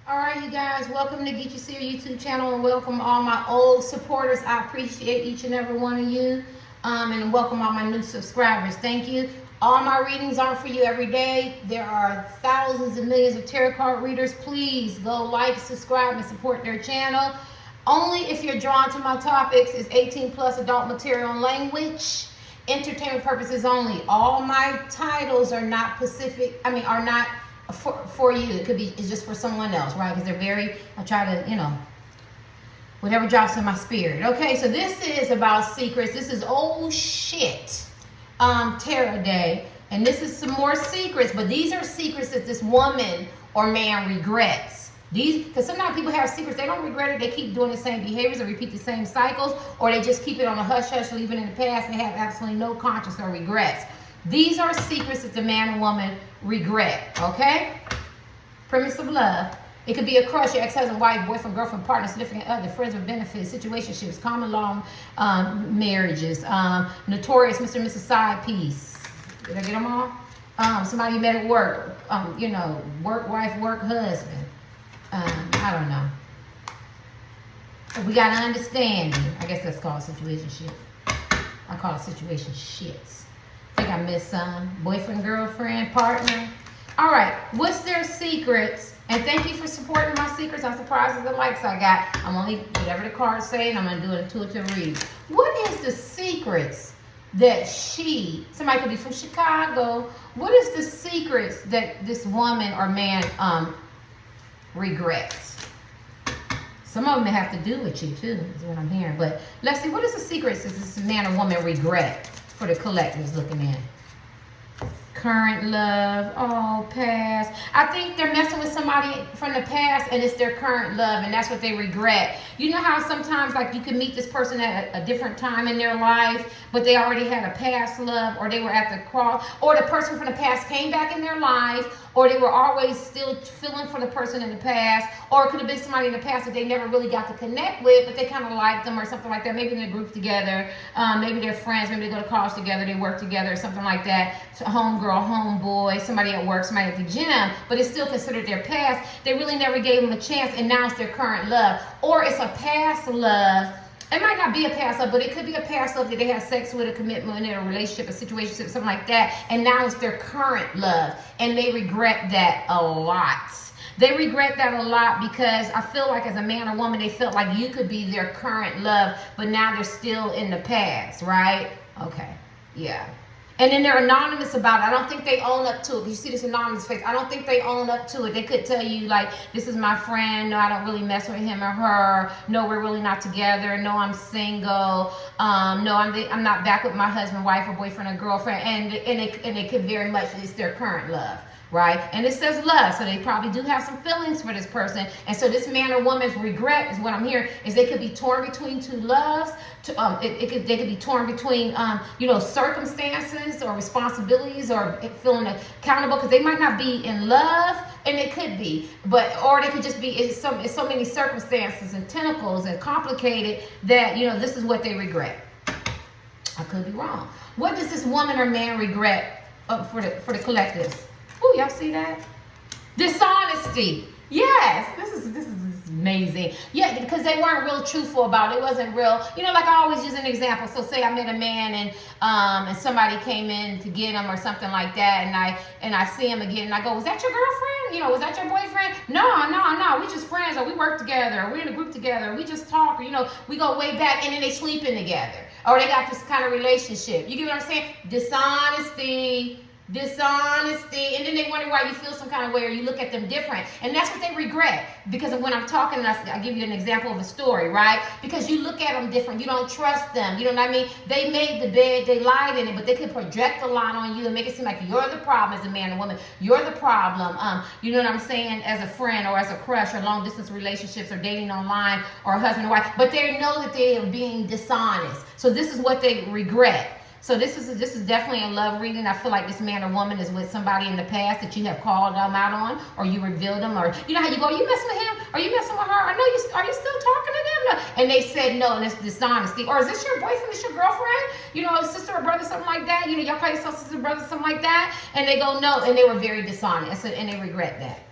All right, you guys, welcome to Get You Serious YouTube channel, and welcome all my old supporters. I appreciate each and every one of you, and welcome all my new subscribers. Thank you. All my readings aren't for you every day. There are thousands and millions of tarot card readers. Please go like, subscribe, and support their channel. Only if you're drawn to my topics. Is 18 plus adult material and language. Entertainment purposes only. All my titles are not specific. Are not for you. It could be, it's just for someone else, right? Because they're very, I try to, whatever drops in my spirit. Okay, so this is about secrets. This is old shit tarot day, and this is some more secrets, but these are secrets that this woman or man regrets. Because sometimes people have secrets, they don't regret it, they keep doing the same behaviors or repeat the same cycles, or they just keep it on a hush-hush, leave it in the past, and they have absolutely no conscience or regrets. These are secrets that the man and woman regret, okay? Premise of love. It could be a crush, your ex-husband, wife, boyfriend, girlfriend, partner, significant other, friends with benefits, situationships, common law marriages, notorious Mr. and Mrs. Side Piece. Did I get them all? Somebody you met at work, work wife, work husband. I don't know. We got to understand you. I guess that's called situationship. I call it situation shits. I think I missed some. Boyfriend, girlfriend, partner. All right. What's their secrets? And thank you for supporting my secrets. I'm surprised at the likes I got. I'm only, whatever the cards say, and I'm going to do an intuitive read. What is the secrets that somebody could be from Chicago, what is the secrets that this woman or man regrets? Some of them may have to do with you too, is what I'm hearing. But let's see, what is the secrets that this man or woman regret for the collectives looking in? Current love, past. I think they're messing with somebody from the past and it's their current love, and that's what they regret. You know how sometimes like you can meet this person at a different time in their life, but they already had a past love, or they were at the cross, or the person from the past came back in their life, or they were always still feeling for the person in the past, or it could have been somebody in the past that they never really got to connect with, but they kind of liked them or something like that. Maybe in a group together, maybe they're friends, maybe they go to college together, they work together, or something like that. So homegirl, homeboy, somebody at work, somebody at the gym, but it's still considered their past. They really never gave them a chance, and now it's their current love. Or it's a past love. It might not be a past love, but it could be a past love that they had sex with, a commitment in a relationship, a situation, something like that, and now it's their current love, and they regret that a lot. They regret that a lot because I feel like as a man or woman, they felt like you could be their current love, but now they're still in the past, right? Okay, yeah. And then they're anonymous about it. I don't think they own up to it. You see this anonymous face. I don't think they own up to it. They could tell you, like, this is my friend. No, I don't really mess with him or her. No, we're really not together. No, I'm single. No, I'm not back with my husband, wife, or boyfriend, or girlfriend. And it could very much, it's their current love, right? And it says love, so they probably do have some feelings for this person. And so this man or woman's regret is what I'm hearing, is they could be torn between two loves. They could be torn between circumstances or responsibilities, or feeling accountable, because they might not be in love, and it could be, or they could just be, it's so many circumstances and tentacles and complicated that this is what they regret. I could be wrong. What does this woman or man regret for the collectives? Oh, y'all see that? Dishonesty. Yes, this is amazing. Yeah, because they weren't real truthful about it. It wasn't real. Like I always use an example. So say I met a man and somebody came in to get him or something like that, and I see him again and I go, was that your girlfriend? Was that your boyfriend? No, we just friends, or we work together, or we're in a group together, or we just talk, or we go way back, and then they sleeping together, or they got this kind of relationship. You get what I'm saying? Dishonesty, and then they wonder why you feel some kind of way, or you look at them different, and that's what they regret. Because of when I'm talking, I give you an example of a story, right? Because you look at them different, you don't trust them, you know what I mean? They made the bed, they lied in it, but they could project a lot on you and make it seem like you're the problem as a man or woman. You're the problem, you know what I'm saying, as a friend or as a crush, or long distance relationships, or dating online, or a husband or wife. But they know that they are being dishonest. So this is what they regret. So this is definitely a love reading. I feel like this man or woman is with somebody in the past that you have called them out on, or you revealed them, or you know how you go, are you messing with him? Are you messing with her? I know you. Are you still talking to them? No. And they said no, and it's dishonesty. Or is this your boyfriend? Is your girlfriend? Sister or brother, something like that. Y'all call yourself sister or brother, something like that. And they go no, and they were very dishonest, and they regret that.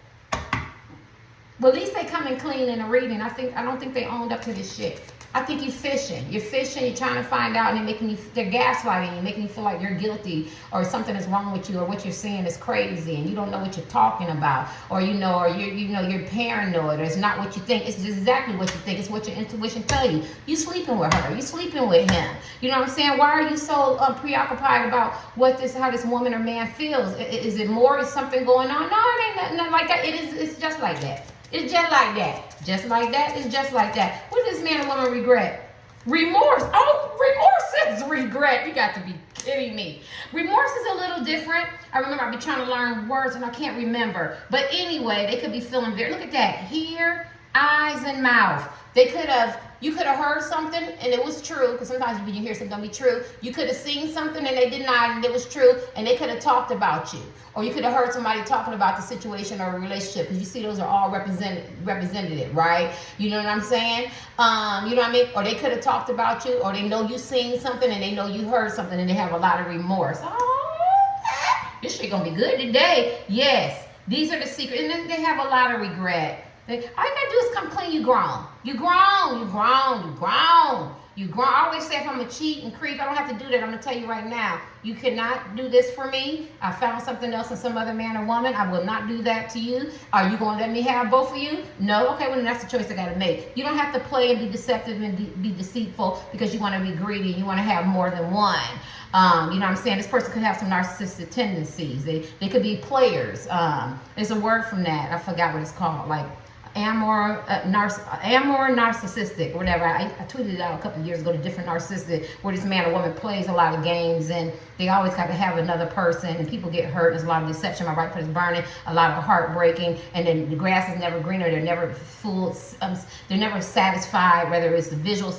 Well, at least they come in clean in a reading. I don't think they owned up to this shit. I think you're fishing. You're fishing. You're trying to find out, and they're gaslighting you, making you feel like you're guilty or something is wrong with you, or what you're saying is crazy, and you don't know what you're talking about, or you're paranoid, or it's not what you think. It's exactly what you think. It's what your intuition tell you. You sleeping with her. You sleeping with him. You know what I'm saying? Why are you so preoccupied about how this woman or man feels? Is it more? Is something going on? No, it ain't nothing like that. It's just like that. It's just like that. Just like that. It's just like that. What does this man or woman regret? Remorse. Oh, remorse is regret. You got to be kidding me. Remorse is a little different. I remember I've been trying to learn words and I can't remember. But anyway, they could be feeling very, look at that. Ear, eyes, and mouth. You could have heard something and it was true, because sometimes when you hear something don't be true. You could have seen something and they denied and it was true, and they could have talked about you. Or you could have heard somebody talking about the situation or a relationship, because you see those are all representative, right? You know what I'm saying? You know what I mean? Or they could have talked about you, or they know you seen something and they know you heard something and they have a lot of remorse. Oh, this shit gonna be good today. Yes, these are the secrets. And then they have a lot of regret. All you gotta do is come clean. You grown. You grown. You grown. You grown. You grown. I always say if I'm a cheat and creep, I don't have to do that. I'm gonna tell you right now. You cannot do this for me. I found something else in some other man or woman. I will not do that to you. Are you gonna let me have both of you? No. Okay, well then that's the choice I gotta make. You don't have to play and be deceptive and be deceitful because you want to be greedy and you want to have more than one. You know what I'm saying? This person could have some narcissistic tendencies. They could be players. There's a word from that. I forgot what it's called. Like amor narcissistic, whatever. I tweeted it out a couple of years ago, the different narcissistic, where this man or woman plays a lot of games and they always got to have another person, and people get hurt. There's a lot of deception. My right foot is burning, a lot of heartbreaking, and then the grass is never greener. They're never full. They're never satisfied, whether it's the visual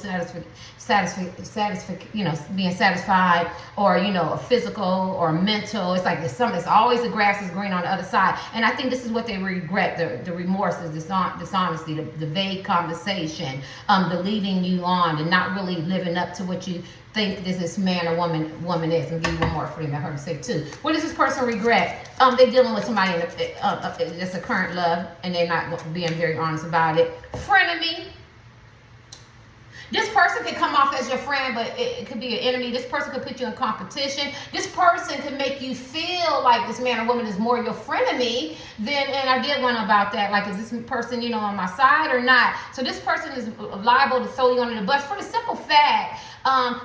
being satisfied, or a physical or mental. It's like it's always the grass is green on the other side. And I think this is what they regret: the remorse, the dishonesty, the vague conversation, the leading you on, and not really living up to what you think this man or woman is. And give you one more for them. I heard him say too. What does this person regret? They're dealing with somebody that's a current love, and they're not being very honest about it. Frenemy. This person could come off as your friend, but it could be an enemy. This person could put you in competition. This person could make you feel like this man or woman is more your frenemy than, and I did one about that, like, is this person, on my side or not? So this person is liable to throw you under the bus for the simple fact,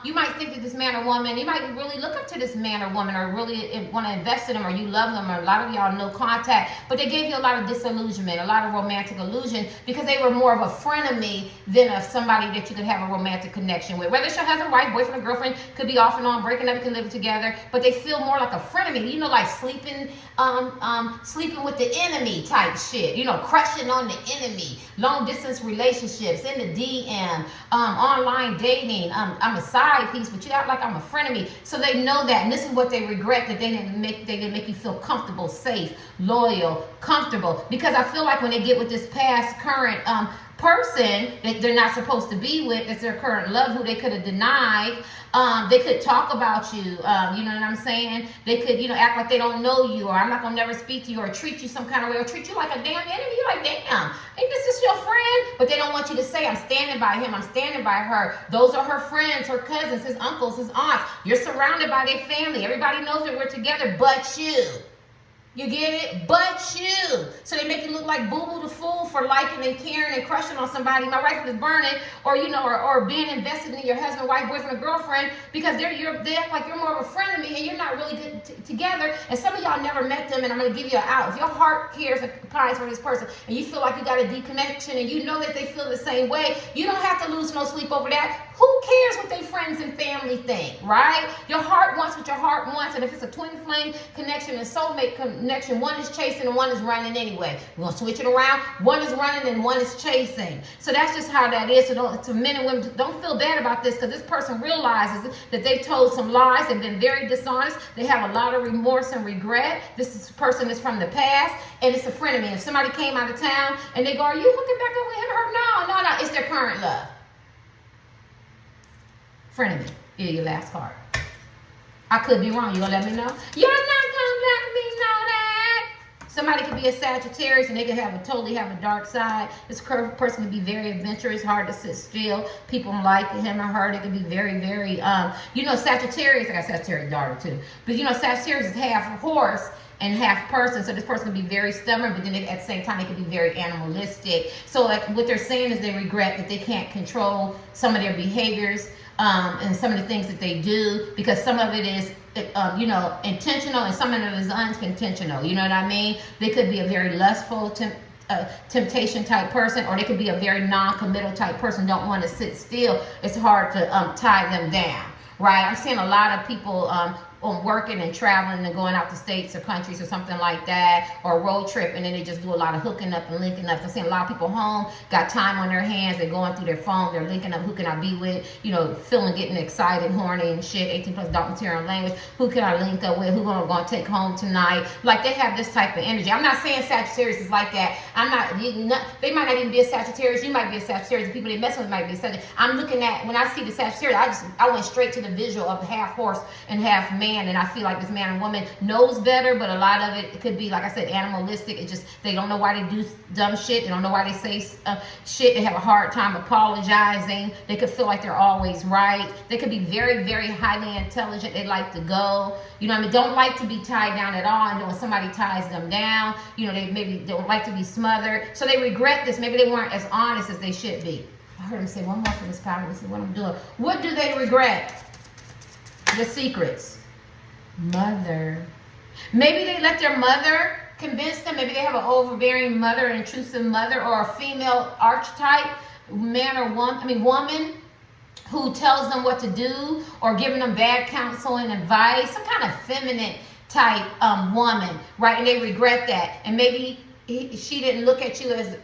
you might think that this man or woman, you might really look up to this man or woman, or really want to invest in them, or you love them, or a lot of y'all no contact, but they gave you a lot of disillusionment, a lot of romantic illusion, because they were more of a frenemy than of somebody that you could have a romantic connection with. Whether it's your husband, wife, boyfriend, or girlfriend, could be off and on, breaking up, can live together, but they feel more like a frenemy, like sleeping with the enemy type shit, crushing on the enemy, long distance relationships, in the DM, online dating, I'm a side piece, but you act like I'm a frenemy. So they know that, and this is what they regret, that they didn't make you feel comfortable, safe, loyal, comfortable. Because I feel like when they get with this past current person that they're not supposed to be with, that's their current love, who they could have denied, they could talk about you, you know what I'm saying? They could, act like they don't know you, or I'm not gonna never speak to you, or treat you some kind of way, or treat you like a damn enemy. You're like, damn, ain't this just your friend? But they don't want you to say, I'm standing by him, I'm standing by her. Those are her friends, her cousins, his uncles, his aunts. You're surrounded by their family. Everybody knows that we're together, but you. You get it? But you. So they make you look like Boo Boo the Fool for liking and caring and crushing on somebody. My rifle is burning, or or being invested in your husband, wife, boyfriend, or girlfriend, because they act like you're more of a friend to me, and you're not really good together. And some of y'all never met them, and I'm gonna give you an out. If your heart cares and pines for this person, and you feel like you got a deep connection, and you know that they feel the same way, you don't have to lose no sleep over that. Who cares what their friends and family think, right? Your heart wants what your heart wants, and if it's a twin flame connection and soulmate connection, one is chasing and one is running anyway. We're gonna switch it around. One is running and one is chasing. So that's just how that is. So to men and women, don't feel bad about this, because this person realizes that they've told some lies. They've been very dishonest. They have a lot of remorse and regret. Person is from the past, and it's a friend of me. If somebody came out of town and they go, are you hooking back up with him or her? No, it's their current love. Frenemy. Here, your last card. I could be wrong. You gonna let me know? You're not gonna let me know that. Somebody could be a Sagittarius and they could totally have a dark side. This person could be very adventurous, hard to sit still. People like him or her. They could be very, very, Sagittarius, I got Sagittarius daughter too. But Sagittarius is half horse and half person, so this person can be very stubborn, but then at the same time they can be very animalistic. So what they're saying is they regret that they can't control some of their behaviors and some of the things that they do, because some of it is intentional and some of it is unintentional. You know what I mean? They could be a very lustful temptation type person, or they could be a very non-committal type person, don't want to sit still. It's hard to tie them down, right? I'm seeing a lot of people on working and traveling and going out to states or countries or something like that, or a road trip, and then they just do a lot of hooking up and linking up. I'm seeing a lot of people home, got time on their hands, they're going through their phone, they're linking up, who can I be with, getting excited, horny and shit, 18+ adult material language, who can I link up with, who am I going to take home tonight? Like, they have this type of energy. I'm not saying Sagittarius is like that. They might not even be a Sagittarius, you might be a Sagittarius, the people they mess with might be a Sagittarius. I'm looking at, when I see the Sagittarius, I went straight to the visual of half horse and half man. And I feel like this man and woman knows better, but a lot of it could be, like I said, animalistic. It just, they don't know why they do dumb shit. They don't know why they say shit. They have a hard time apologizing. They could feel like they're always right. They could be very, very highly intelligent. They like to go. Don't like to be tied down at all. And when somebody ties them down, they maybe don't like to be smothered. So they regret this. Maybe they weren't as honest as they should be. I heard him say one more for this powder. This is what I'm doing. What do they regret? The secrets. Mother. Maybe they let their mother convince them. Maybe they have an overbearing mother, an intrusive mother, or a female archetype, man or woman, who tells them what to do or giving them bad counsel and advice. Some kind of feminine type woman, right? And they regret that. And maybe she didn't look at you as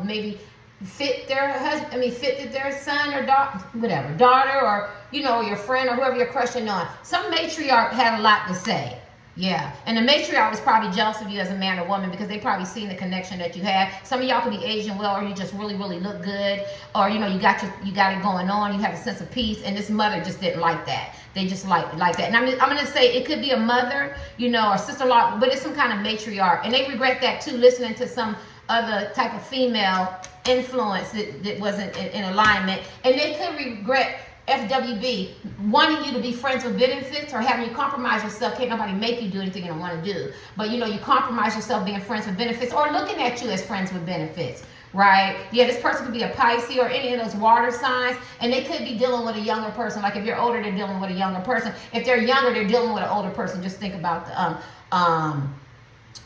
maybe fit their son or daughter, or your friend or whoever you're crushing on. Some matriarch had a lot to say. Yeah, and the matriarch was probably jealous of you as a man or woman, because they probably seen the connection that you have. Some of y'all could be Asian well, or you just really, really look good, or you got it going on. You have a sense of peace, and this mother just didn't like that. They just like that. And I'm gonna say it could be a mother, or sister-in-law, but it's some kind of matriarch, and they regret that too, listening to some other type of female influence that wasn't in alignment. And they could regret FWB, wanting you to be friends with benefits, or having you compromise yourself. Can't nobody make you do anything you don't want to do, but you compromise yourself being friends with benefits, or looking at you as friends with benefits, right? Yeah, this person could be a Pisces or any of those water signs, and they could be dealing with a younger person. Like if you're older, they're dealing with a younger person. If they're younger, they're dealing with an older person. Just think about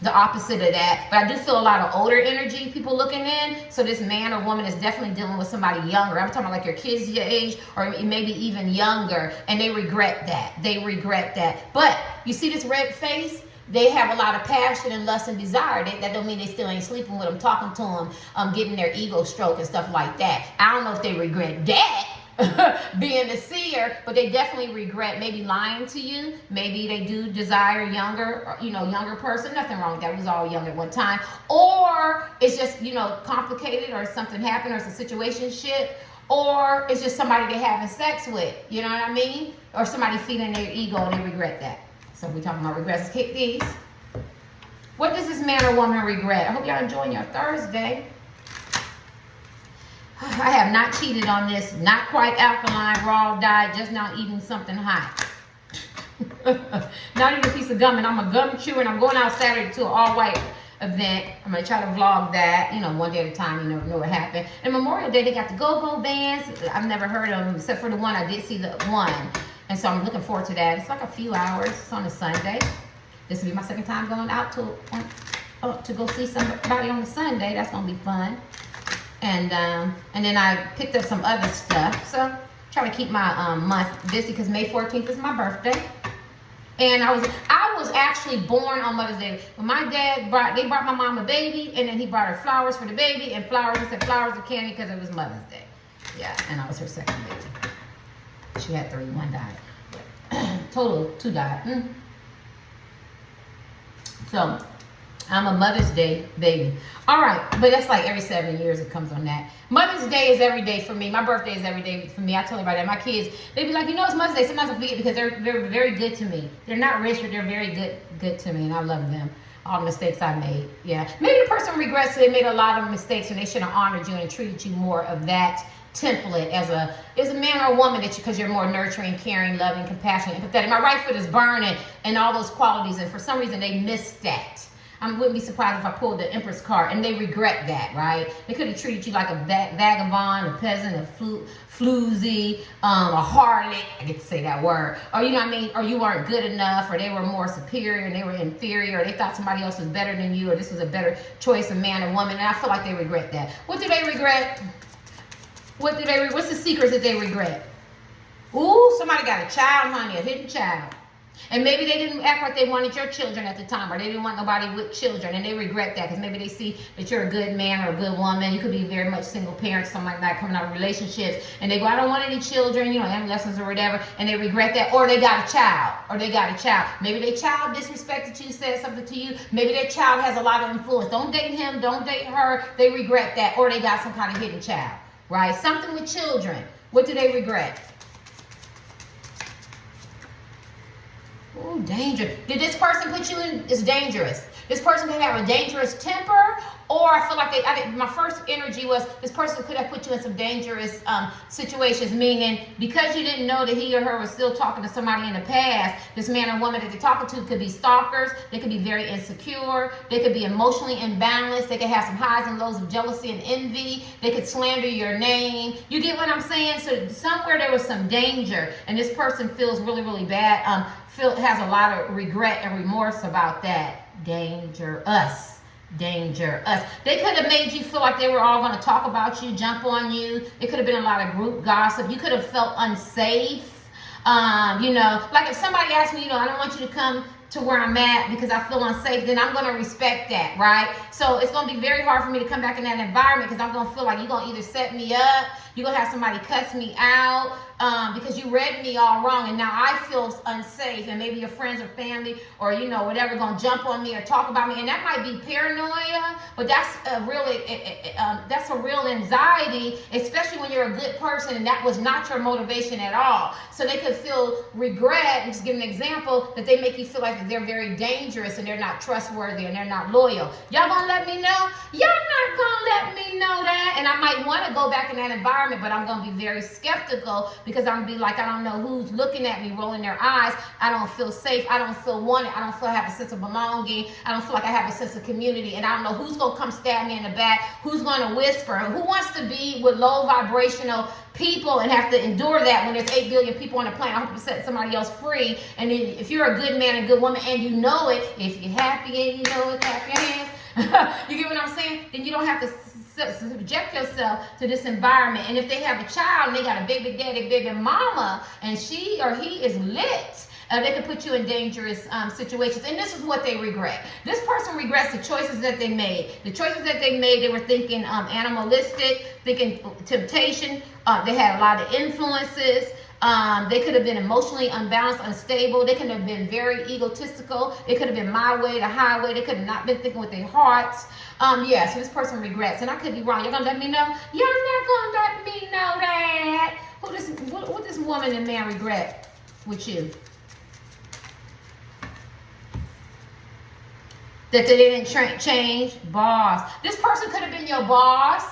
the opposite of that. But I do feel a lot of older energy, people looking in. So this man or woman is definitely dealing with somebody younger. I'm talking about like your kids your age, or maybe even younger, and they regret that. But you see this red face? They have a lot of passion and lust and desire. That don't mean they still ain't sleeping with them, talking to them, getting their ego stroked and stuff like that. I don't know if they regret that, being a seer, but they definitely regret maybe lying to you. Maybe they do desire younger person. Nothing wrong with that. We was all young at one time. Or it's just, complicated, or something happened, or it's a situationship, or it's just somebody they're having sex with. You know what I mean? Or somebody feeding their ego and they regret that. So we're talking about regrets. Let's kick these. What does this man or woman regret? I hope y'all enjoying your Thursday. I have not cheated on this. Not quite alkaline, raw diet, just not eating something hot. Not even a piece of gum, and I'm a gum chewer, and I'm going out Saturday to an all-white event. I'm going to try to vlog that, one day at a time. You never know what happened. And Memorial Day, they got the go-go bands. I've never heard of them, except for the one. I did see the one. And so I'm looking forward to that. It's like a few hours. It's on a Sunday. This will be my second time going out to go see somebody on a Sunday. That's going to be fun. And then I picked up some other stuff. So try to keep my month busy, because May 14th is my birthday. And I was actually born on Mother's Day. When my dad brought my mom a baby, and then he brought her flowers for the baby, and flowers, he said flowers and candy, because it was Mother's Day. Yeah, and I was her second baby. She had 3, 1 died. Total, 2 died. So I'm a Mother's Day baby. All right, but that's like every 7 years it comes on that. Mother's Day is every day for me. My birthday is every day for me. I tell everybody that. My kids, they be like, it's Mother's Day. Sometimes I forget, because they're very good to me. They're not rich, but they're very good to me, and I love them. all the mistakes I made. Yeah. Maybe the person regrets they made a lot of mistakes and they should have honored you and treated you more of that template as a man or a woman that because you're more nurturing, caring, loving, compassionate, empathetic. My right foot is burning and all those qualities, and for some reason they missed that. I wouldn't be surprised if I pulled the Empress card and they regret that, right? They could have treated you like a vagabond, a peasant, a floozy, a harlot. I get to say that word. Or, you know what I mean? Or you weren't good enough, or they were more superior and they were inferior, or they thought somebody else was better than you, or this was a better choice of man or woman. And I feel like they regret that. What do they regret? What's the secrets that they regret? Ooh, somebody got a child, honey, a hidden child. And maybe they didn't act like they wanted your children at the time, or they didn't want nobody with children, and they regret that because maybe they see that you're a good man or a good woman. You could be very much single parent, something like that, coming out of relationships, and they go, I don't want any children, you know, adolescents or whatever, and they regret that, or they got a child, Maybe their child disrespected you, said something to you. Maybe their child has a lot of influence. Don't date him, don't date her. They regret that, or they got some kind of hidden child, right? Something with children. What do they regret? Oh, danger. Did this person put you in? It's dangerous. This person could have a dangerous temper, or I feel like my first energy was this person could have put you in some dangerous situations, meaning because you didn't know that he or her was still talking to somebody in the past, this man or woman that they're talking to could be stalkers, they could be very insecure, they could be emotionally imbalanced, they could have some highs and lows of jealousy and envy, they could slander your name. You get what I'm saying? So somewhere there was some danger, and this person feels really, really bad, has a lot of regret and remorse about that. Dangerous. They could have made you feel like they were all going to talk about you, jump on you. It could have been a lot of group gossip. You could have felt unsafe. You know, like if somebody asked me, you know, I don't want you to come to where I'm at because I feel unsafe, then I'm going to respect that, right? So it's going to be very hard for me to come back in that environment because I'm going to feel like you're going to either set me up, you're going to have somebody cuss me out because you read me all wrong, and now I feel unsafe, and maybe your friends or family or, you know, whatever going to jump on me or talk about me, and that might be paranoia, but that's a real anxiety, especially when you're a good person and that was not your motivation at all. So they could feel regret, and just give an example, that they make you feel like they're very dangerous and they're not trustworthy and they're not loyal. Y'all gonna let me know? Y'all not gonna let me know that? And I might want to go back in that environment, but I'm gonna be very skeptical because I'm gonna be like, I don't know who's looking at me, rolling their eyes. I don't feel safe. I don't feel wanted. I don't feel I have a sense of belonging. I don't feel like I have a sense of community, and I don't know who's gonna come stab me in the back, who's gonna whisper, who wants to be with low vibrational people and have to endure that when there's 8 billion people on the planet. I hope to set somebody else free. And then if you're a good man and good woman and you know it, if you're happy and you know it, clap your hands. You get what I'm saying? Then you don't have to subject yourself to this environment. And if they have a child and they got a baby daddy, baby mama, and she or he is lit, they could put you in dangerous situations. And this is what they regret. This person regrets the choices that they made. The choices that they made, they were thinking animalistic, thinking temptation. They had a lot of influences. They could have been emotionally unbalanced, unstable. They could have been very egotistical. It could have been my way, the highway. They could have not been thinking with their hearts. Yeah, so this person regrets. And I could be wrong. You're going to let me know? You're not going to let me know that. What does woman and man regret with you? That they didn't change. Boss. This person could have been your boss.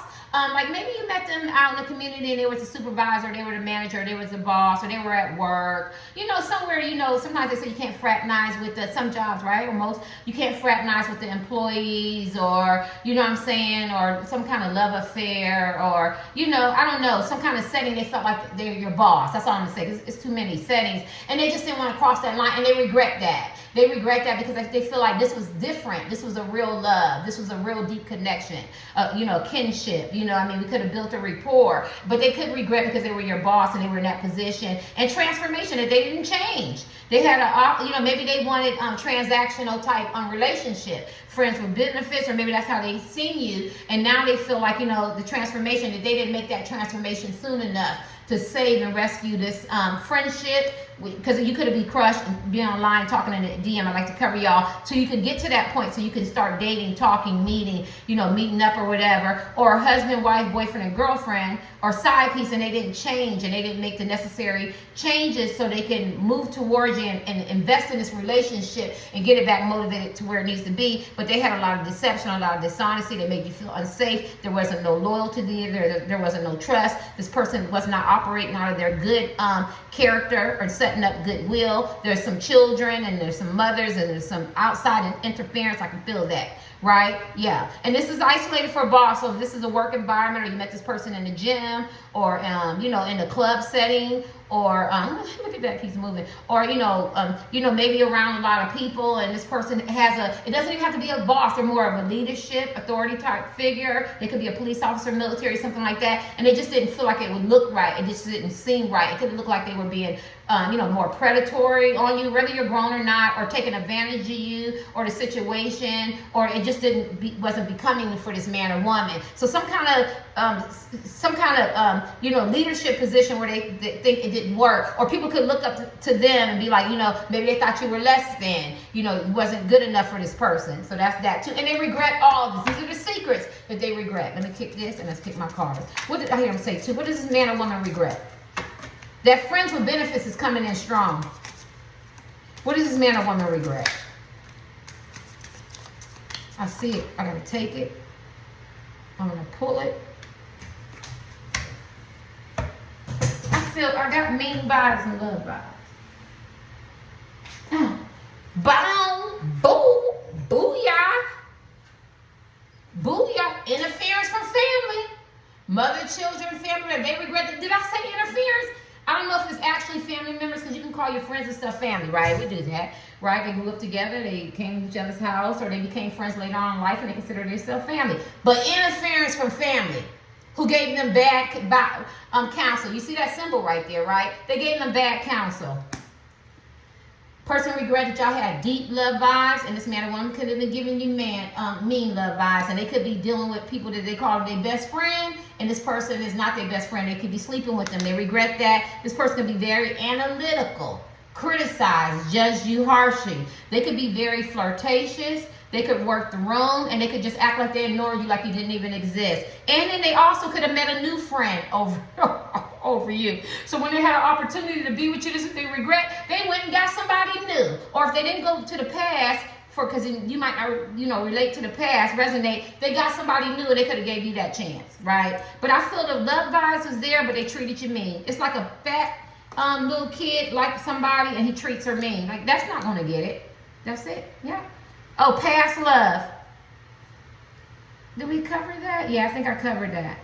Like maybe you met them out in the community and they was a supervisor, they were the manager, they was the boss, or they were at work. You know, somewhere, you know, sometimes they say you can't fraternize with some jobs, right? Or most, you can't fraternize with the employees, or, you know what I'm saying, or some kind of love affair, or, you know, I don't know, some kind of setting they felt like they're your boss. That's all I'm going to say, 'cause it's too many settings. And they just didn't want to cross that line, and they regret that. They regret that because they feel like this was different. This was a real love. This was a real deep connection, you know, kinship. You know, I mean, we could have built a rapport, but they could regret because they were your boss and they were in that position. And transformation, that they didn't change. They had you know, maybe they wanted transactional type relationship. friends with benefits, or maybe that's how they seen you, and now they feel like, the transformation, that they didn't make that transformation soon enough to save and rescue this friendship, because you could have been crushed and being online talking in the DM. I like to cover y'all so you can get to that point, so you can start dating, talking, meeting up or whatever, or husband, wife, boyfriend, and girlfriend, or side piece, and they didn't change and they didn't make the necessary changes so they can move towards you and invest in this relationship and get it back motivated to where it needs to be. But they had a lot of deception, a lot of dishonesty. They made you feel unsafe. There wasn't no loyalty there wasn't no trust. This person was not operating out of their good character or setting up goodwill. There's some children and there's some mothers and there's some outside interference. I can feel that. Right? Yeah. And this is isolated for a boss. So if this is a work environment, or you met this person in the gym, or in a club setting, or look at that, keeps moving, or maybe around a lot of people, and this person it doesn't even have to be a boss. They're more of a leadership, authority type figure. They could be a police officer, military, something like that, and they just didn't feel like it would look right. It just didn't seem right. It could look like they were being more predatory on you, whether you're grown or not, or taking advantage of you or the situation, or it just wasn't becoming for this man or woman. So some kind of leadership position where they think it didn't work, or people could look up to them and be like, maybe they thought you were less than, it wasn't good enough for this person. So that's that too. And they regret all of this. These are the secrets that they regret. Let me kick this and let's kick my card. What did I hear him say too? What does this man or woman regret? That friends with benefits is coming in strong. What does this man or woman regret? I see it. I gotta take it. I'm gonna pull it. I got mean vibes and love vibes. Boom, boo, booyah. Booyah. Interference from family. Mother, children, family. They regret it. Did I say interference? I don't know if it's actually family members, because you can call your friends and stuff family, right? We do that, right? They grew up together, they came to each other's house, or they became friends later on in life, and they consider themselves family. But interference from family, who gave them bad counsel. You see that symbol right there, right? They gave them bad counsel. Person regret that y'all had deep love vibes, and this man or woman could have been giving you mean love vibes, and they could be dealing with people that they call their best friend, and this person is not their best friend. They could be sleeping with them. They regret that. This person could be very analytical, criticize, judge you harshly. They could be very flirtatious. They could work the room, and they could just act like they ignored you, like you didn't even exist. And then they also could have met a new friend over you. So when they had an opportunity to be with you, this is what they regret. They went and got somebody new. Or if they didn't go to the past, because you might not, relate to the past, resonate, they got somebody new, and they could have gave you that chance, right? But I feel the love vibes was there, but they treated you mean. It's like a fat little kid like somebody, and he treats her mean. Like, that's not going to get it. That's it. Yeah. Oh, past love. Did we cover that? Yeah, I think I covered that.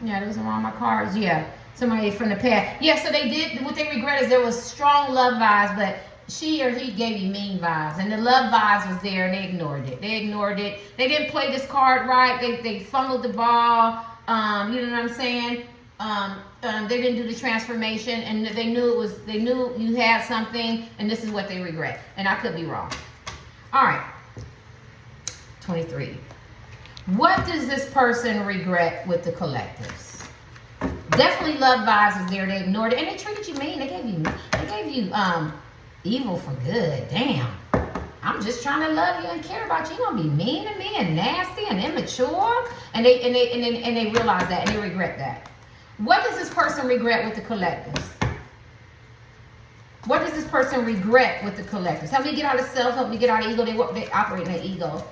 Yeah, those are all my cards. Yeah, somebody from the past. Yeah, so they did, what they regret is there was strong love vibes, but she or he gave you mean vibes. And the love vibes was there, and they ignored it. They ignored it. They didn't play this card right. They fumbled the ball. You know what I'm saying? They didn't do the transformation, and they knew you had something, and this is what they regret. And I could be wrong. All right. 23. What does this person regret with the collectives? Definitely love vibes is there. They ignored it, and they treated you mean. They gave you evil for good. Damn. I'm just trying to love you and care about you. You're gonna be mean to me and nasty and immature, and they realize that, and they regret that. What does this person regret with the collectives? What does this person regret with the collectives? Help me get out of self. Help me get out of ego. They operate in their ego.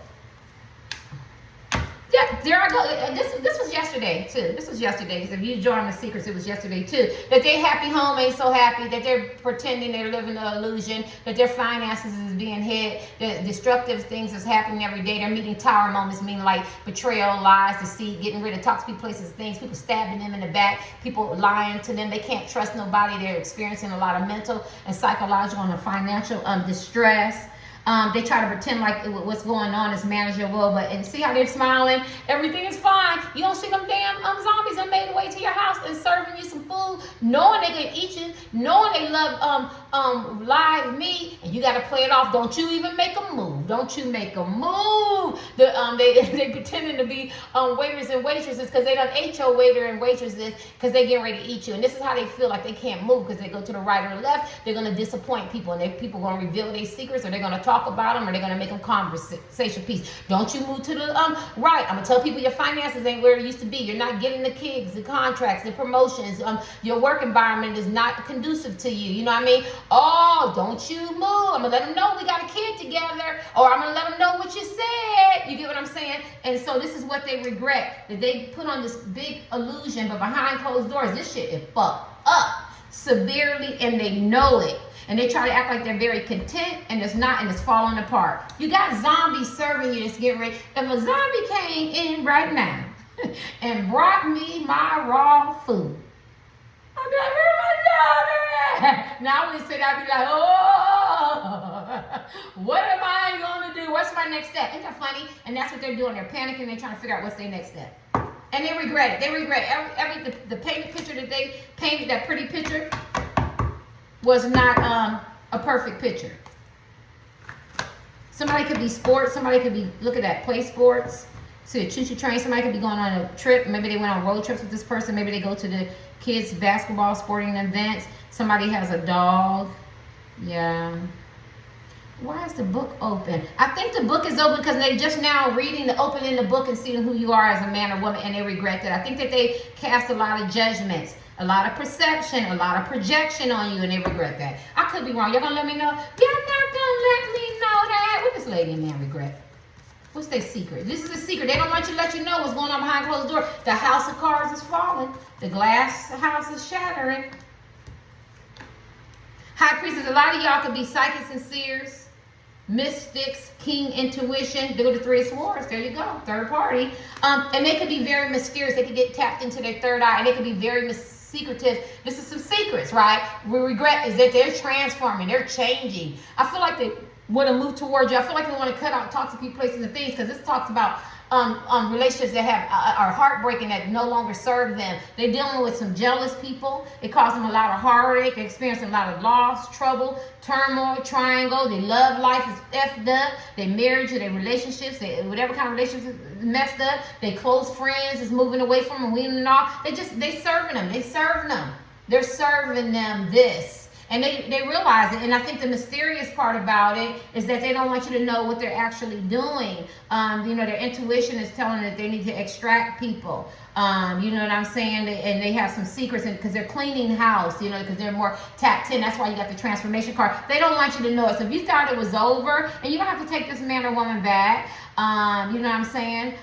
Yeah, there I go. This was yesterday too. This was yesterday. So if you join the secrets, it was yesterday too. That their happy home ain't so happy. That they're pretending they're living the illusion. That their finances is being hit. That destructive things is happening every day. They're meeting tower moments, meaning like betrayal, lies, deceit, getting rid of toxic places, things. People stabbing them in the back. People lying to them. They can't trust nobody. They're experiencing a lot of mental and psychological and financial distress. They try to pretend like what's going on is manageable, and see how they're smiling. Everything is fine. You don't see them damn zombies that made their way to your house and serving you some food, knowing they can eat you, knowing they love live meet, and you got to play it off. Don't you even make a move. Don't you make a move. They pretending to be waiters and waitresses because they done ate your waiter and waitresses because they getting ready to eat you. And this is how they feel like they can't move because they go to the right or the left. They're going to disappoint people, and people going to reveal their secrets, or they're going to talk about them, or they're going to make them conversation piece. Don't you move to the right. I'm going to tell people your finances ain't where it used to be. You're not getting the gigs, the contracts, the promotions. Your work environment is not conducive to you. You know what I mean? Oh, don't you move. I'm going to let them know we got a kid together, or I'm going to let them know what you said. You get what I'm saying? And so this is what they regret, that they put on this big illusion, but behind closed doors, this shit is fucked up severely, and they know it. And they try to act like they're very content, and it's not, and it's falling apart. You got zombies serving you that's getting ready. If a zombie came in right now and brought me my raw food, I'd be like, where's my daughter at? Now I would say that, I'd be like, oh, what am I going to do? What's my next step? Isn't that funny? And that's what they're doing. They're panicking. They're trying to figure out what's their next step. And they regret it. They regret the painted picture that they painted, that pretty picture, was not a perfect picture. Somebody could be sports. Somebody could be, look at that, play sports. See a choo-choo train. Somebody could be going on a trip. Maybe they went on road trips with this person. Maybe they go to the kids' basketball sporting events. Somebody has a dog. Yeah. Why is the book open? I think the book is open because they just now opening the book and seeing who you are as a man or woman, and they regret that. I think that they cast a lot of judgments, a lot of perception, a lot of projection on you, and they regret that. I could be wrong. Y'all gonna let me know? Y'all not gonna let me know that? What this lady and man regret? What's their secret? This is a secret. They don't want you to let you know what's going on behind closed doors. The house of cards is falling. The glass house is shattering. High priestess, a lot of y'all could be psychics and seers, mystics, king intuition. Do the Three of Swords. There you go. Third party. And they could be very mysterious. They could get tapped into their third eye, and they could be very secretive. This is some secrets, right? We regret is that they're transforming. They're changing. I feel like they want to move towards you. I feel like they want to cut out toxic people, places, and things, because this talks about relationships that are heartbreaking, that no longer serve them. They're dealing with some jealous people. It causes them a lot of heartache. They're experiencing a lot of loss, trouble, turmoil, triangle. Their love life is effed up. Their marriage or their relationships, whatever kind of relationship is messed up. Their close friends is moving away from them, weaning them off. They serving them. They're serving them this. And they realize it. And I think the mysterious part about it is that they don't want you to know what they're actually doing. Their intuition is telling them that they need to extract people. You know what I'm saying? And they have some secrets because they're cleaning house, because they're more tapped in. That's why you got the transformation card. They don't want you to know it. So if you thought it was over, and you don't have to take this man or woman back, you know what I'm saying?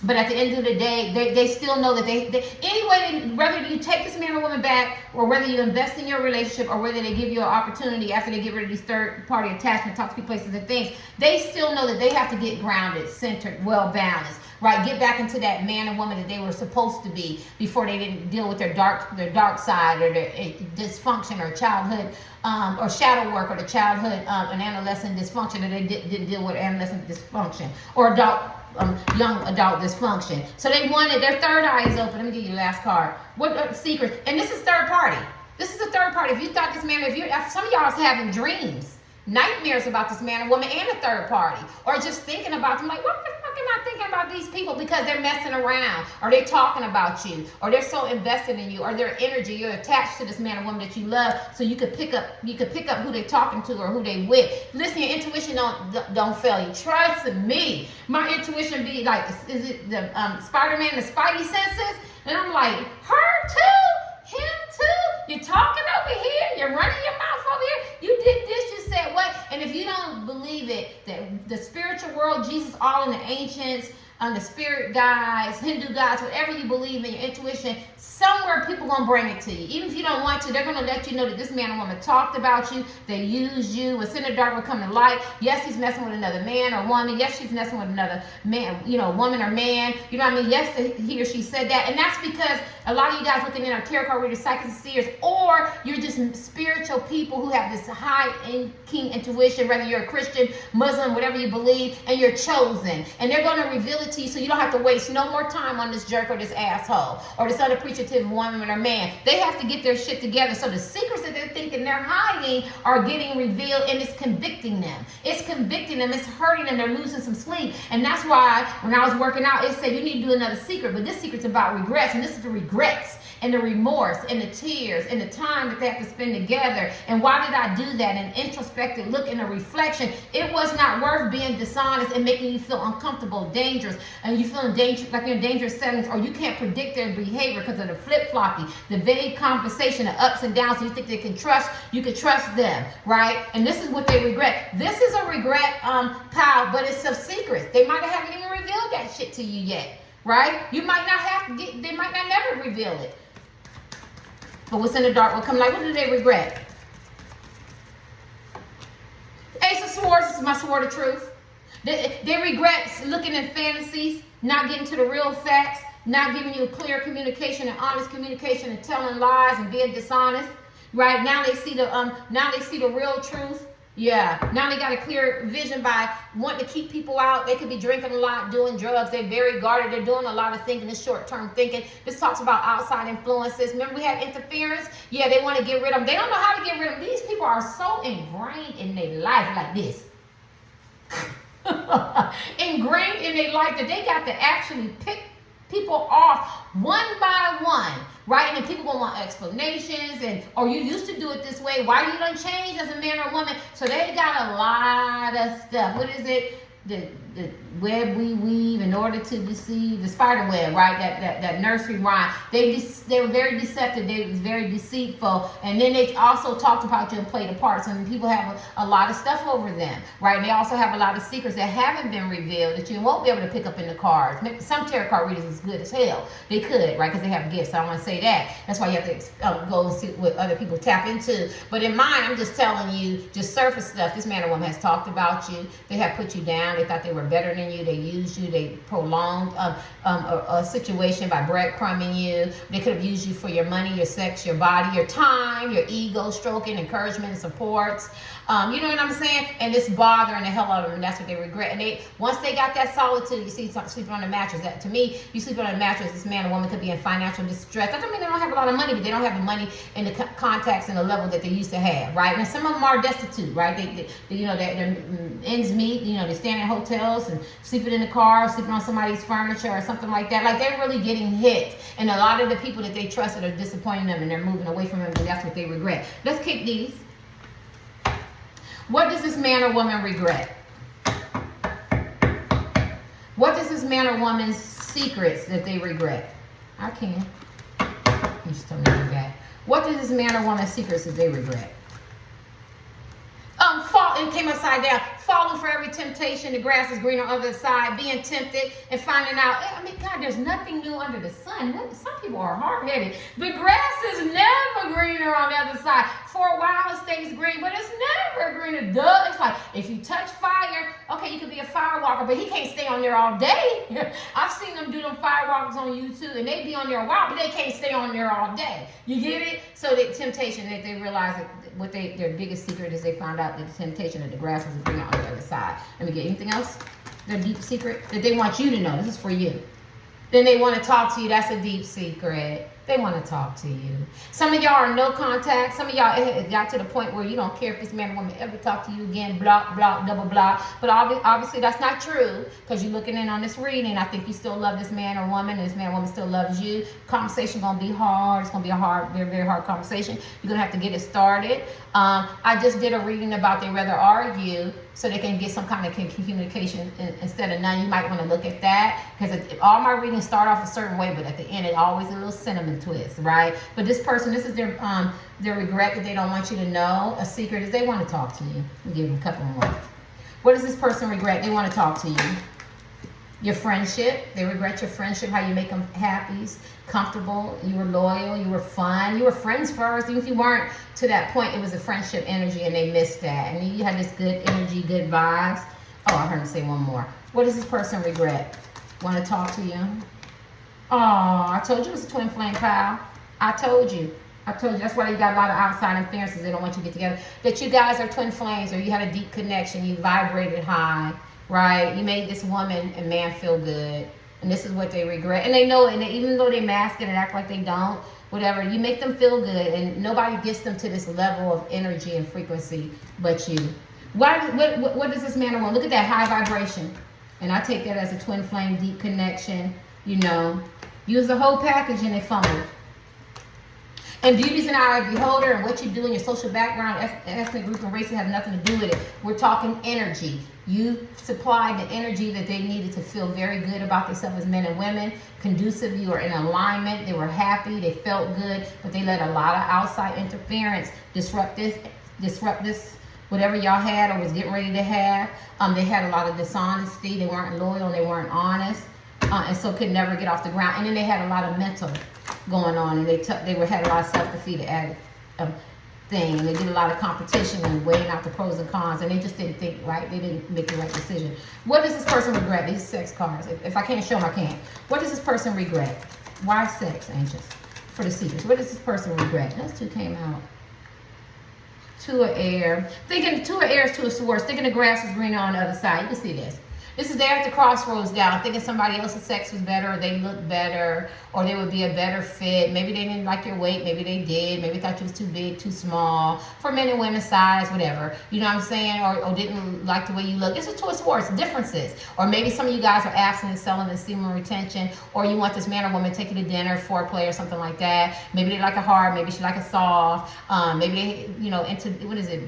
But at the end of the day, they still know that anyway, whether you take this man or woman back, or whether you invest in your relationship, or whether they give you an opportunity after they get rid of these third-party attachment, toxic places and things, they still know that they have to get grounded, centered, well-balanced, right? Get back into that man and woman that they were supposed to be before they didn't deal with their dark side, or their dysfunction, or childhood, or shadow work, or the childhood and adolescent dysfunction, that they didn't deal with adolescent dysfunction, or young adult dysfunction. So they wanted, their third eye is open. Let me give you the last card. What secret? And this is third party. This is a third party. If you thought this man, if some of y'all is having dreams, nightmares about this man or woman and a third party, or just thinking about them, like, what the fuck am I thinking about these people? Because they're messing around, or they're talking about you, or they're so invested in you, or their energy, you're attached to this man or woman that you love, so you could pick up who they're talking to or who they with. Listen, your intuition don't fail you. Trust me. My intuition be like, is it the Spider-Man, the Spidey senses? And I'm like, her too? Him too? You're talking over here? You're running your mouth over here? You did this, you said what? And if you don't believe it, that the spiritual world, Jesus, all in the ancients, the spirit guides, Hindu gods, whatever you believe in, your intuition, somewhere people gonna bring it to you. Even if you don't want to, they're gonna let you know that this man or woman talked about you, they used you, what's in the dark will come to light. Yes, he's messing with another man or woman. Yes, she's messing with another man, woman or man. You know what I mean? Yes, he or she said that. And that's because a lot of you guys looking in are tarot card readers, psychics, and seers, or you're just spiritual people who have this high king intuition, whether you're a Christian, Muslim, whatever you believe, and you're chosen. And they're gonna reveal good to you so you don't have to waste no more time on this jerk or this asshole or this unappreciative woman or man. They have to get their shit together. So the secrets that they're thinking they're hiding are getting revealed, and it's convicting them. It's convicting them. It's hurting them. They're losing some sleep. And that's why when I was working out, it said you need to do another secret. But this secret's about regrets, and this is the regrets and the remorse and the tears and the time that they have to spend together. And why did I do that? An introspective look and a reflection. It was not worth being dishonest and making you feel uncomfortable, dangerous, and you feeling dangerous, like you're in dangerous settings, or you can't predict their behavior because of the flip-floppy, the vague conversation, the ups and downs. So you think they can trust, you can trust them, right? And this is what they regret. This is a regret, pal, but it's a secret. They might have haven't even revealed that shit to you yet, right? You might not have to get, they might not never reveal it. But what's in the dark will come light. What do they regret? Ace of Swords, this is my sword of truth. They regret looking at fantasies, not getting to the real facts, not giving you a clear communication and honest communication and telling lies and being dishonest. Right? Now they see the real truth. Yeah, now they got a clear vision by wanting to keep people out. They could be drinking a lot, doing drugs. They're very guarded. They're doing a lot of thinking, this short-term thinking. This talks about outside influences. Remember we had interference? Yeah, they want to get rid of them. They don't know how to get rid of them. These people are so ingrained in their life like this. Ingrained in their life that they got to actually pick people off one by one, right? And then people gonna want explanations and, or you used to do it this way. Why you done change as a man or woman? So they got a lot of stuff. What is it? The web we weave in order to deceive, the spider web, right? That nursery rhyme. They were very deceptive. They was very deceitful. And then they also talked about you and played a part. So people have a lot of stuff over them, right? And they also have a lot of secrets that haven't been revealed that you won't be able to pick up in the cards. Some tarot card readers is good as hell. They could, right? Because they have gifts. I don't want to say that. That's why you have to go and see what other people tap into. But in mine, I'm just telling you, just surface stuff. This man or woman has talked about you. They have put you down. They thought they were better than you. They used you. They prolonged a situation by breadcrumbing you. They could have used you for your money, your sex, your body, your time, your ego stroking, encouragement, and supports. You know what I'm saying? And it's bothering the hell out of them, and that's what they regret. And once they got that solitude, you see, sleeping on the mattress. That, to me, you sleep on a mattress, this man or woman could be in financial distress. That doesn't mean they don't have a lot of money, but they don't have the money and the contacts and the level that they used to have, right? And some of them are destitute, right? They you know, their ends meet. You know, they stand in hotels and sleeping in the car, sleeping on somebody's furniture or something like that. Like, they're really getting hit. And a lot of the people that they trusted are disappointing them, and they're moving away from them, and that's what they regret. Let's kick these. What does this man or woman regret? What does this man or woman's secrets that they regret? I can. You just tell me that. What does this man or woman's secrets that they regret? It came upside down. Falling for every temptation. The grass is greener on the other side. Being tempted and finding out. I mean, God, there's nothing new under the sun. Some people are hard-headed. The grass is never greener on the other side. For a while, it stays green, but it's never greener. Duh. It's like, if you touch fire, okay, you could be a fire walker, but he can't stay on there all day. I've seen them do them fire walkers on YouTube, and they be on there a while, but they can't stay on there all day. You get it? So the temptation, that they realize that what their biggest secret is, they found out that the temptation that the grass was greener on the other side. Let me get anything else? Their deep secret that they want you to know. This is for you. Then they want to talk to you. That's a deep secret. They want to talk to you. Some of y'all are no contact. Some of y'all, it got to the point where you don't care if this man or woman ever talk to you again. Block, block, double block. But obviously that's not true, because you're looking in on this reading. I think you still love this man or woman, and this man or woman still loves you. Conversation going to be hard. It's going to be a hard, very, very hard conversation. You're going to have to get it started. I just did a reading about they rather argue so they can get some kind of communication instead of none. You might want to look at that, because all my readings start off a certain way, but at the end, it always a little cinnamon twist, right? But this person, this is their regret that they don't want you to know. A secret is they want to talk to you. We'll give them a couple more. What does this person regret? They want to talk to you. Your friendship. They regret your friendship, how you make them happy, comfortable. You were loyal. You were fun. You were friends first. Even if you weren't to that point, it was a friendship energy, and they missed that. And you had this good energy, good vibes. Oh, I heard him say one more. What does this person regret? Want to talk to you? Oh, I told you it's a twin flame, pal. I told you. That's why you got a lot of outside interferences. They don't want you to get together. That you guys are twin flames, or you had a deep connection. You vibrated high. right? You made this woman and man feel good, and this is what they regret. And they know, and even though they mask it and act like they don't, whatever, you make them feel good, and nobody gets them to this level of energy and frequency but you. What does this man want? Look at that high vibration. And I take that as a twin flame, deep connection, you know. Use the whole package and they fumble. And beauty's an eye of the beholder, and what you do in your social background, ethnic group, and race have nothing to do with it. We're talking energy. You supplied the energy that they needed to feel very good about themselves as men and women. Conducive, you were in alignment. They were happy. They felt good. But they let a lot of outside interference disrupt this, whatever y'all had or was getting ready to have. They had a lot of dishonesty. They weren't loyal and they weren't honest. And so could never get off the ground. And then they had a lot of mental going on, and they had a lot of self-defeated thing, and they did a lot of competition and weighing out the pros and cons, and they just didn't think right. They didn't make the right decision. What does this person regret? These sex cards. If I can't show them, I can't. What does this person regret? Why sex, Angels? For the secrets. What does this person regret? Those two came out. Two of air. Thinking two of air is two of swords. Thinking the grass is greener on the other side. You can see this. This is there at the crossroads down, thinking somebody else's sex was better, or they looked better, or they would be a better fit. Maybe they didn't like your weight, maybe they did. Maybe thought you was too big, too small, for men and women's size, whatever. You know what I'm saying? Or didn't like the way you look. It's a two of swords, differences. Or maybe some of you guys are abstinent, selling, and semen retention, or you want this man or woman to take you to dinner, foreplay, or something like that. Maybe they like a hard, maybe she like a soft. Maybe they, you know, into, what is it,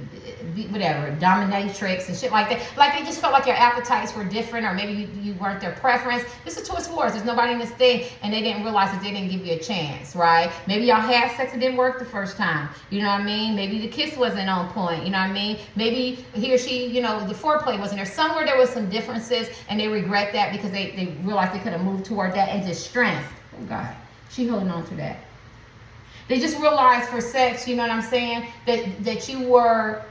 whatever, dominatrix and shit like that. Like they just felt like your appetites were different, or maybe you weren't their preference. This is two of swords. There's nobody in this thing, and they didn't realize that they didn't give you a chance, right? Maybe y'all had sex and didn't work the first time. You know what I mean? Maybe the kiss wasn't on point. You know what I mean? Maybe he or she, you know, the foreplay wasn't there. Somewhere there was some differences, and they regret that because they realized they could have moved toward that into strength. Oh God, she holding on to that. They just realized for sex, you know what I'm saying, that you were,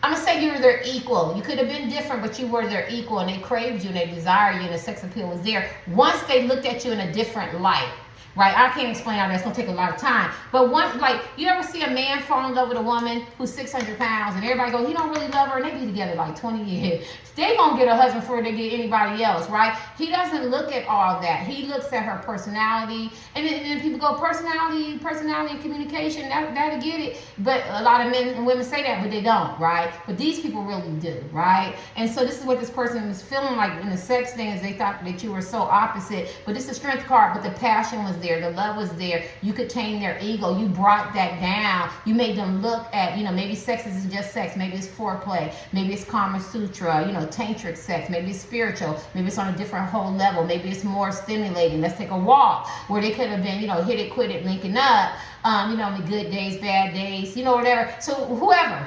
I'm going to say you were their equal. You could have been different, but you were their equal, and they craved you and they desired you, and the sex appeal was there. Once they looked at you in a different light, right? I can't explain how that's going to take a lot of time. But once, like, you ever see a man fall in love with a woman who's 600 pounds, and everybody goes, he don't really love her, and they be together like 20 years. They going to get a husband before they get anybody else, right? He doesn't look at all that. He looks at her personality. And then people go, personality, and communication, that'll get it. But a lot of men and women say that, but they don't, right? But these people really do, right? And so this is what this person was feeling like in the sex thing, is they thought that you were so opposite. But this is a strength card, but the passion was there. The love was there. You could tame their ego. You brought that down. You made them look at, you know, maybe sex isn't just sex. Maybe it's foreplay. Maybe it's Kama Sutra, you know, tantric sex. Maybe it's spiritual. Maybe it's on a different whole level. Maybe it's more stimulating. Let's take a walk, where they could have been, you know, hit it, quit it, linking up, you know, the good days, bad days, you know, whatever. So whoever,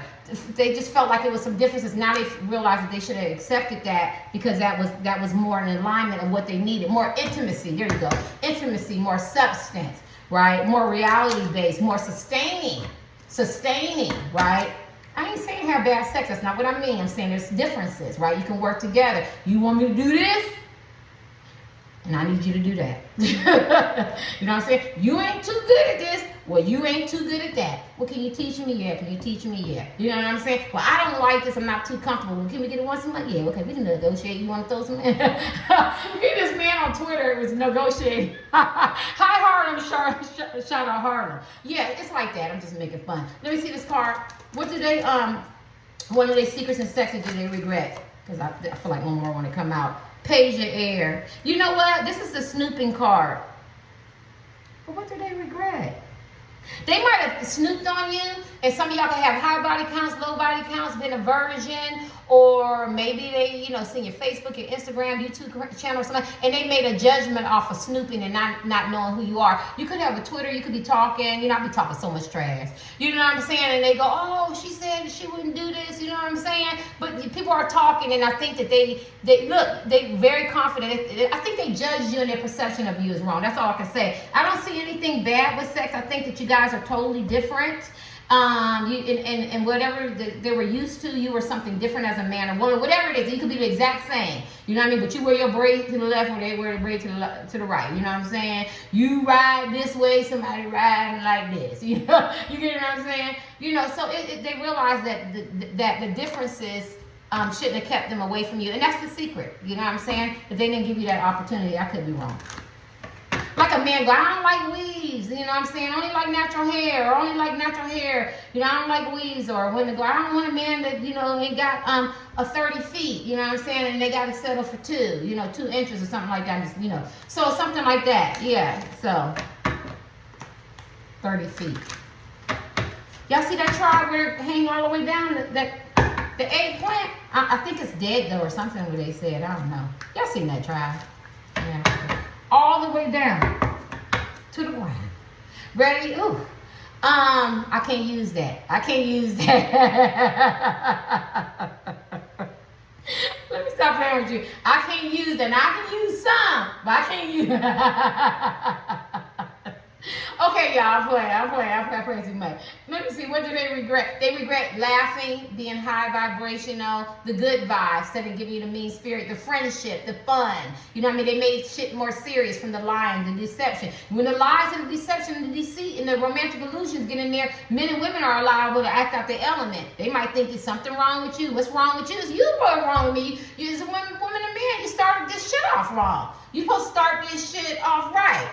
they just felt like it was some differences. Now they realized that they should have accepted that, because that was more in alignment of what they needed. More intimacy. There you go. Intimacy, more substance, right? More reality based, more sustaining, right? I ain't saying have bad sex. That's not what I mean. I'm saying there's differences, right? You can work together. You want me to do this? And I need you to do that. You know what I'm saying? You ain't too good at this. Well, you ain't too good at that. Well, can you teach me? Yeah. Can you teach me? Yeah. You know what I'm saying? Well, I don't like this. I'm not too comfortable. Well, can we get it once a month? Yeah. Okay, we can negotiate. You want to throw some in? This man on Twitter was negotiating. Hi, Harlem. Shout out Harlem. Yeah, it's like that. I'm just making fun. Let me see this card. What do they, one of their secrets and sexes do they regret? Because I feel like one more want to come out. Page of air. You know what? This is the snooping card. But what do they regret? They might have snooped on you, and some of y'all can have high body counts, low body counts, been a virgin, or maybe they, you know, seen your Facebook, your Instagram, YouTube channel or something, and they made a judgment off of snooping and not knowing who you are. You could have a Twitter, you could be talking, you not be talking so much trash. You know what I'm saying? And they go, oh, she said she wouldn't do this, you know what I'm saying? But people are talking, and I think that they very confident. I think they judge you, and their perception of you is wrong. That's all I can say. I don't see anything bad with sex. I think that you guys are totally different. And whatever they were used to, you were something different as a man or woman, whatever it is. You could be the exact same, you know what I mean? But you wear your braid to the left, or they wear the braid to the right, you know what I'm saying? You ride this way, somebody riding like this, you know, you get what I'm saying? You know, so they realize that the differences shouldn't have kept them away from you. And that's the secret. You know what I'm saying? If they didn't give you that opportunity, I could be wrong. Like a man go, I don't like weaves, you know what I'm saying? I only like natural hair, or only like natural hair, you know, I don't like weaves. Or women go, I don't want a man that, you know, ain't got a 30 feet, you know what I'm saying? And they got to settle for 2, you know, 2 inches or something like that, you know. So something like that, yeah. So 30 feet. Y'all see that tribe where it hang all the way down, the eggplant? I think it's dead though, or something where they said, I don't know. Y'all seen that tribe? Yeah. All the way down to the ground. Ready? Ooh. I can't use that. I can't use that. Let me stop playing with you. I can't use that. Now I can use some, but I can't use Okay, y'all, I'm playing too much. Let me see, what do they regret? They regret laughing, being high vibrational, the good vibes, instead of giving you the mean spirit, the friendship, the fun. You know what I mean? They made shit more serious from the lying, the deception. When the lies and the deception and the deceit and the romantic illusions get in there, men and women are liable to act out the element. They might think there's something wrong with you. What's wrong with you? Is you wrong with me. You as a woman and man, you started this shit off wrong. You supposed to start this shit off right.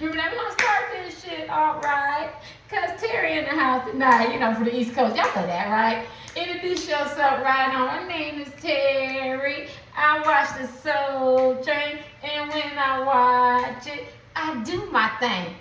Remember that? We're going to start this shit off right. Because Terry in the house tonight, you know, for the East Coast. Y'all know that, right? Introduce yourself right on. My name is Terry. I watch the Soul Train. And when I watch it, I do my thing.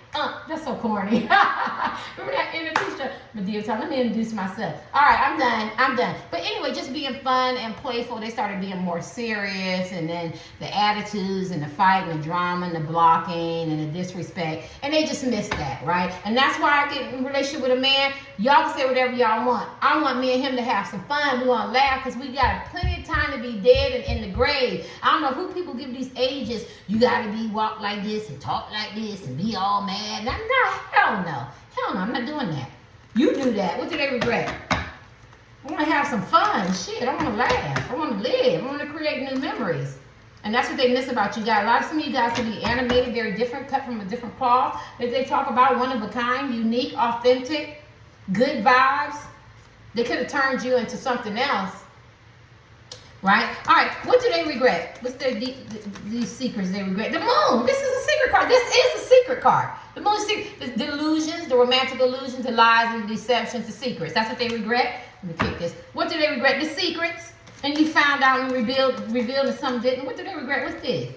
That's so corny. Remember that introduction? Let me introduce myself. All right, I'm done. But anyway, just being fun and playful, they started being more serious, and then the attitudes and the fight and the drama and the blocking and the disrespect, and they just missed that, right? And that's why I get in a relationship with a man. Y'all can say whatever y'all want. I want me and him to have some fun. We want to laugh because we got plenty of time to be dead and in the grave. I don't know who people give these ages. You got to be walk like this and talk like this and be all mad. No, hell no, I'm not doing that. You do that. What do they regret? I want to have some fun. Shit, I want to laugh. I want to live. I want to create new memories. And that's what they miss about you guys. A lot of some of you guys can be animated, very different, cut from a different cloth. That they talk about one of a kind, unique, authentic, good vibes. They could have turned you into something else. Right? All right. What do they regret? What's these secrets they regret? The moon. This is a secret card. This is a secret card. The moon, the delusions, the romantic illusions, the lies and the deceptions, the secrets. That's what they regret. Let me kick this. What do they regret? The secrets. And you found out and revealed and some didn't. What do they regret? What's this?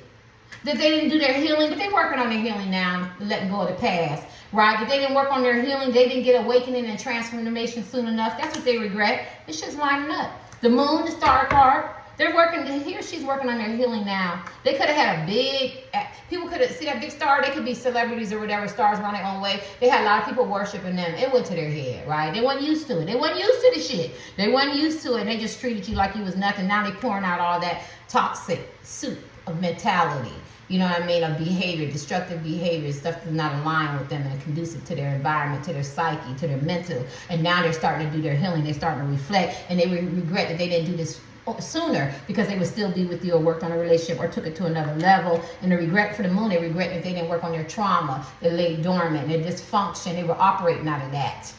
That they didn't do their healing, but they're working on their healing now, letting go of the past. Right? But they didn't work on their healing. They didn't get awakening and transformation soon enough. That's what they regret. It's just lining up. The moon, the star card, they're working, he or she's working on their healing now. They could have had a big, people could have, see that big star? They could be celebrities or whatever, stars run their own way. They had a lot of people worshiping them. It went to their head, right? They weren't used to it. They weren't used to the shit. They weren't used to it. They just treated you like you was nothing. Now they pouring out all that toxic soup of mentality. You know what I mean? Of behavior, destructive behavior, stuff that's not aligned with them and conducive to their environment, to their psyche, to their mental. And now they're starting to do their healing. They're starting to reflect, and they regret that they didn't do this sooner because they would still be with you or worked on a relationship or took it to another level. And the regret for the moon, they regret that they didn't work on their trauma. They lay dormant, their dysfunction. They were operating out of that.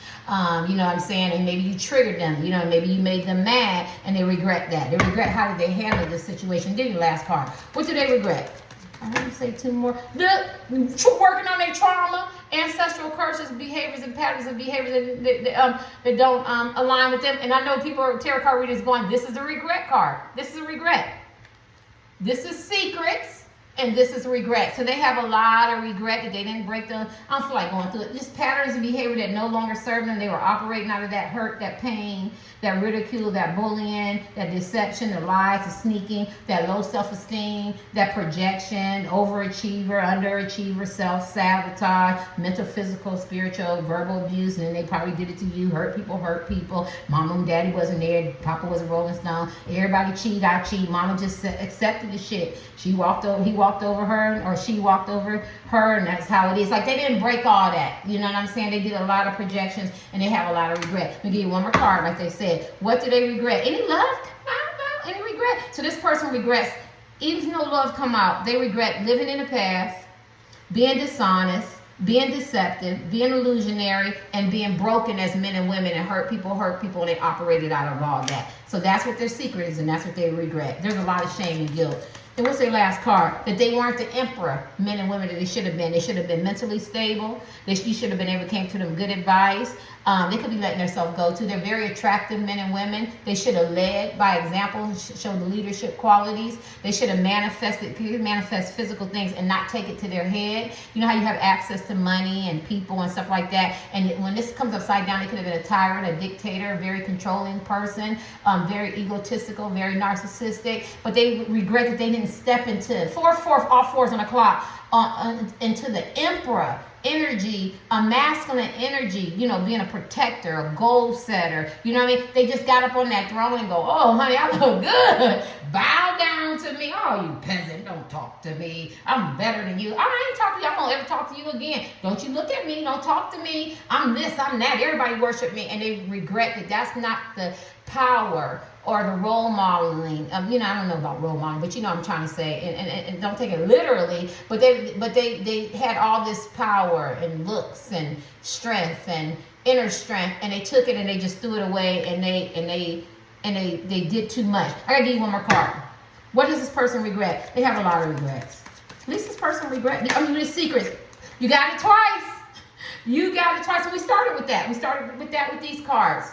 You know what I'm saying? And maybe you triggered them. You know, maybe you made them mad, and they regret that. They regret how did they handle this situation. Did the last card? What do they regret? I want to say 2 more. Working on their trauma, ancestral curses, behaviors and patterns of behaviors that don't align with them. And I know people are tarot card readers going, this is a regret card. This is a regret. This is secrets. And this is regret. So they have a lot of regret that they didn't break them. I don't feel like going through it. Just patterns of behavior that no longer serve them. They were operating out of that hurt, that pain, that ridicule, that bullying, that deception, the lies, the sneaking, that low self-esteem, that projection, overachiever, underachiever, self-sabotage, mental, physical, spiritual, verbal abuse. And then they probably did it to you. Hurt people. Mama and daddy wasn't there. Papa was a Rolling Stone. Everybody cheat, I cheat. Mama just accepted the shit. He walked over her, or she walked over her, and that's how it is. Like, they didn't break all that. You know what I'm saying? They did a lot of projections, and they have a lot of regret. Let me give you one more card, like they said. What do they regret? Any love? No, any regret? So this person regrets, even if no love come out, they regret living in the past, being dishonest, being deceptive, being illusionary, and being broken as men and women, and hurt people, and they operated out of all that. So that's what their secret is, and that's what they regret. There's a lot of shame and guilt. And what's their last card? That they weren't the emperor men and women that they should have been. They should have been mentally stable. You should have been able to came to them good advice. They could be letting themselves go too. They're very attractive men and women. They should have led by example, showed the leadership qualities. They should have manifest physical things and not take it to their head. You know how you have access to money and people and stuff like that. And when this comes upside down, they could have been a tyrant, a dictator, a very controlling person, very egotistical, very narcissistic. But they regret that they didn't step into all fours on the clock into the emperor energy, a masculine energy, you know, being a protector, a goal setter, you know what I mean? They just got up on that throne and go, oh, honey, I look good. Bow down to me. Oh, you peasant, don't talk to me. I'm better than you. I ain't talking to you. I won't ever talk to you again. Don't you look at me. Don't talk to me. I'm this, I'm that. Everybody worship me. And they regret that that's not the power or the role modeling. You know, I don't know about role modeling, but you know what I'm trying to say. And don't take it literally, but they had all this power and looks and strength and inner strength, and they took it and they just threw it away, and they did too much. I gotta give you one more card. What does this person regret? They have a lot of regrets. At least this person regret. I mean, the secrets. You got it twice. You got it twice. So we started with that. We started with that with these cards.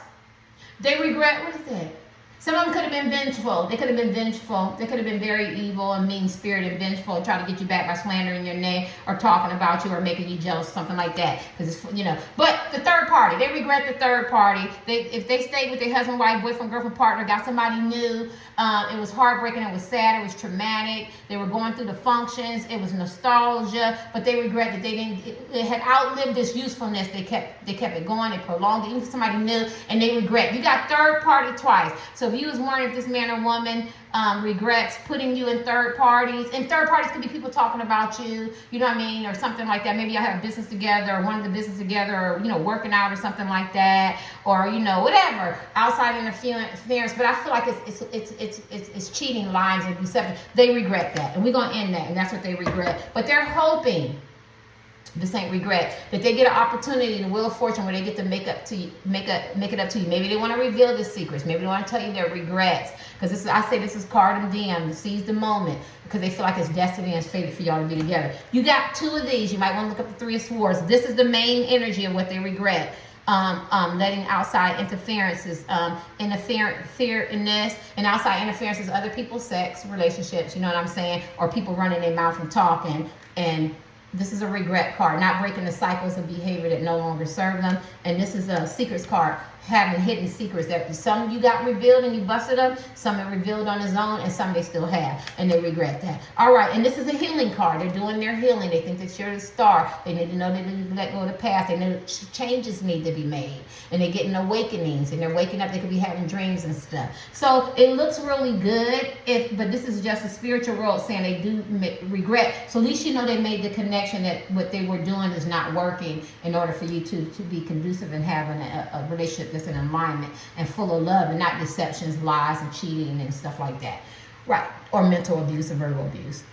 They regret. What is that? Some of them could have been vengeful. They could have been vengeful. They could have been very evil and mean-spirited, vengeful, and try to get you back by slandering your name or talking about you or making you jealous, something like that. Because it's, you know. But the third party, they regret the third party. If they stayed with their husband, wife, boyfriend, girlfriend, partner, got somebody new, it was heartbreaking. It was sad. It was traumatic. They were going through the functions. It was nostalgia. But they regret that they didn't. It had outlived its usefulness. They kept it going. They prolonged it. Even for somebody new, and they regret. You got third party twice. So if you was wondering if this man or woman regrets putting you in third parties, and third parties could be people talking about you, you know what I mean, or something like that. Maybe y'all have a business together, or one of the business together, or, you know, working out or something like that, or, you know, whatever, outside interference. But I feel like it's cheating, lies, and deception. They regret that, and we're gonna end that, and that's what they regret. But they're hoping. This ain't regret, that they get an opportunity, the Wheel of Fortune, where they get to make it up to you. Maybe they want to reveal the secrets. Maybe they want to tell you their regrets. Because I say this is card DM, seize the moment, because they feel like it's destiny and it's fated for y'all to be together. You got two of these. You might want to look up the Three of Swords. This is the main energy of what they regret. Letting outside interferences, interference, and outside interferences, other people's sex, relationships, you know what I'm saying, or people running their mouth and talking, and this is a regret card, not breaking the cycles of behavior that no longer serve them. And this is a secrets card, having hidden secrets that some you got revealed and you busted them, some are revealed on his own, and some they still have, and they regret that. All right, and this is a healing card. They're doing their healing. They think that you're the star. They need to know they need to let go of the past. They know changes need to be made, and they're getting awakenings, and they're waking up. They could be having dreams and stuff. So it looks really good, but this is just a spiritual world saying they do regret. So at least you know they made the connection that what they were doing is not working in order for you to be conducive and having a relationship that's in alignment and full of love, and not deceptions, lies, and cheating and stuff like that. Right. Or mental abuse and verbal abuse.